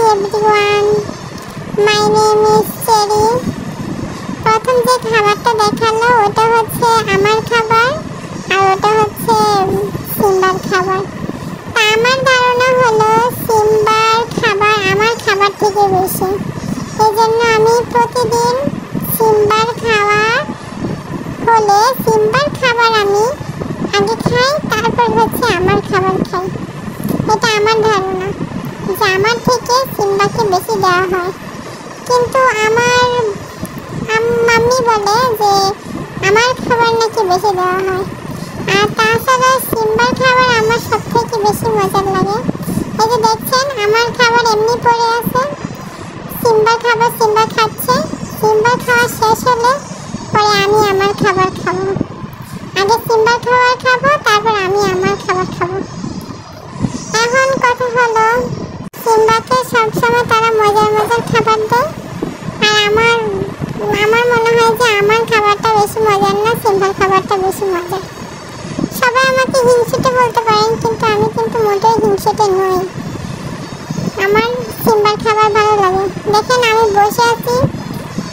everyone, my name is Cherry. প্রথম যে খাবারটা দেখালো ওটা হচ্ছে আমার খাবার আর ওটা হচ্ছে সিম্বার খাবার। তা আমার ধারণা হলো সিম্বার খাবার আমার খাবার থেকে বেশি, এই জন্য আমি প্রতিদিন সিম্বার খাবার হলে সিম্বার খাবার আমি আগে খাই, তারপর হচ্ছে আমার খাবার খাই। এটা আমার ধারণা যে আমার থেকে সিম্বাকে বেশি দেওয়া হয়, কিন্তু আমার মাম্মি বলে যে আমার খাবার নাকি বেশি দেওয়া হয়। আর তাছাড়া সিম্বার খাবার আমার সব থেকে বেশি মজার লাগে। এই যে দেখছেন আমার খাবার এমনি পড়ে আছে, সিম্বার খাবার সিম্বা খাচ্ছে। সিম্বার খাওয়া শেষ হলে পরে আমি আমার খাবার খাবো। আগে সিম্বার খাবার খাবো, তারপর আমি আমার খাবার খাবো। এখন কথা হলো সিম্বাকে সবসময় তারা মজার মজার খাবার দেয়, আর আমার মনে হয় যে আমার খাবারটা বেশি মজার না, সিম্বার খাবারটা বেশি মজার। সবাই আমাকে হিংসুটে বলতে পারেন, কিন্তু আমি কিন্তু মোটেই হিংসুটে নই। আমার সিম্বার খাবার ভালো লাগে। দেখেন আমি বসে আছি,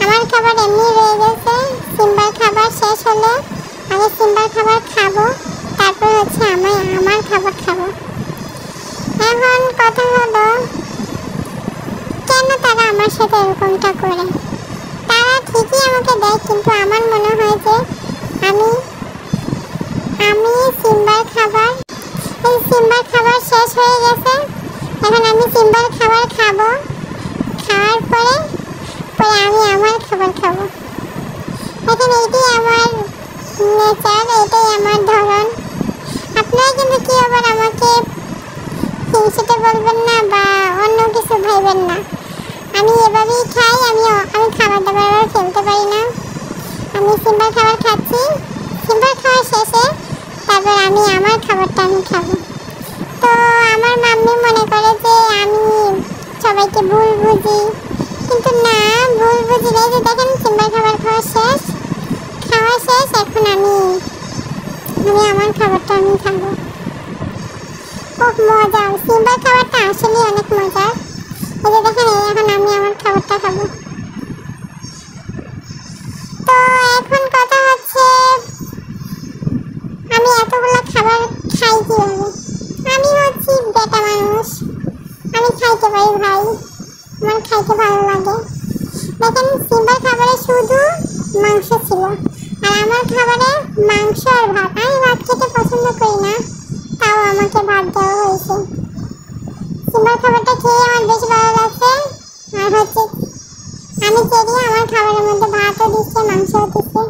আমার খাবার এমনি রয়ে গেছে। সিম্বার খাবার শেষ হলে আগে সিম্বার খাবার খাবো, তারপর হচ্ছে আমি আমার খাবার খাবো। এখন কথা হলো কেন তারা আমার সাথে এরকমটা করে। তারা ঠিকই আমাকে দেয়, কিন্তু আমার মনে হয় যে আমি সিম্বার খাবার শেষ হয়ে গেছে। এখন আমি সিম্বার খাবার খাবো, খাওয়ার পরে আমি আমার খাবার খাবো। এখন এইটাই আমার নেচার, এটাই আমার ধরন। আপনারা কিন্তু কি আবার আমাকে হিংসুটে বলবেন না বা অন্য কিছু ভাইবেন না। আমি এভাবেই খাই, আমি খাবার দাবার আর ফেলতে পারি না। আমি সিম্বার খাবার খাচ্ছি, সিম্বার খাওয়া শেষে তারপর আমি আমার খাবারটা আমি খাবো। তো আমার মাম্মি মনে করে যে আমি সবাইকে ভুল বুঝি, কিন্তু না, ভুল বুঝি না। যে দেখেন সিম্বার খাবার খাওয়া শেষ, এখন আমি আমার খাবারটা আমি খাবো। খুব মজা, সিম্বার খাবারটা আসলে অনেক মজা। এই যে দেখেন এখন আমি আমার খাবারটা খাবো। তো এখন কথা হচ্ছে আমি এতগুলো খাবার খাই কিভাবে। আমি হচ্ছি বেটা মানুষ, আমি খাইতে পারি ভাই, আমার খাইতে ভালো লাগে। দেখেন সিম্বার খাবারে শুধু মাংস ছিল, আর আমার খাবারে মাংস আর ভাত। আমি ভাত খেতে পছন্দ করি না, তাও আমাকে ভাত দেওয়া হয়েছে। সিম্বার খাবারটা খেয়ে আমার বেশ ভালো লাগছে। আর হচ্ছে আমি চেরি, আমার খাবারের মধ্যে ভাতও দিচ্ছে, মাংসও দিচ্ছে।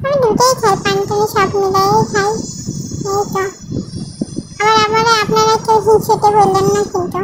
আমি দুটোই খাই, পানি টানি সব মিলাই খাই। এই তো আবার আপনারা কেউ হিংসুটে বললেন না কিন্তু।